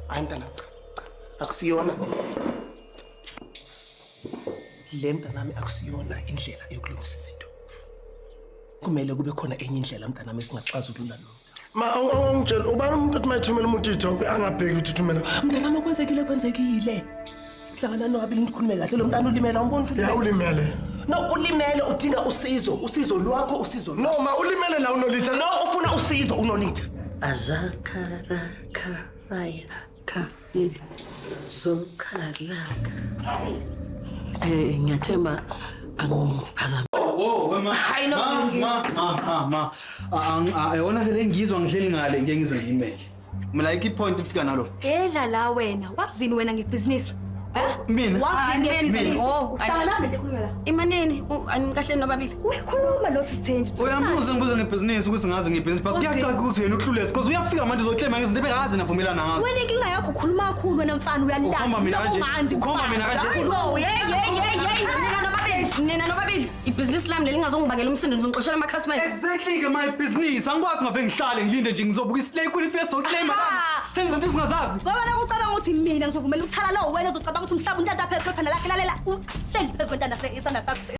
Hayi mntana, akusiyona. Le mntanami akusiyona indlela yokulungisa izinto. Kumele kube khona enye indlela mntanami esingaxazulula lo. Ungitshela ubani umuntu othi mayithumela umuntu ithombe angabheki ukuthi uthumela. Mntanami kwenzekile. Hlangana nowabili nikhulume kahle lo mntana ulimela umuntu. Ya ulimele. No ulimele udinga usizo lwakho usizo. No ma ulimele la unolitha. No ufuna usizo unolitha. Azakaraka rayaka sokaraka. Ngiyathemba angiphazama. Ma. Hayi no. Ma. Ayona ke lengizwa ngihleli ngale ngeke ngize ngimele. Mina like ipoint ifika nalo. Edla la wena. Wazini wena ngebhizinisi? Mina. Wazini ngebhizinisi? Oh, Hlangana nami ekhuluma la. Imaneni anikahle nobabili. Ukhuluma lo sithenje. Uyambuza ngibuza ngebhizinisi ukuthi ngazi ngebhizinisi base kuyacaca ukuthi yena uhlulesi because uyafika manje uzoclaim ngezinto ebekazi navumelana ngazo. Wena inkinga yakho ukhuluma kakhulu wena mfana uyandanda. Ukhomba mina kanje. No, nina nobabili. Ibhizinisi lami lelingazongibangela umsindo ngizonqoshela amakhasimende. Exactly ke my business. Angikwazi ngave ngihlale ngilinde nje ngizobuka islay kule first oclaim la. Senze izinto ezingazazi. Ngoba la ucabanga ukuthi mina ngizovumela ukuthala lo wena uzocabanga ukuthi umhlaba untanta phezulu phela lakhe lalela. Hleli phezulu kwentanda isandla sakho.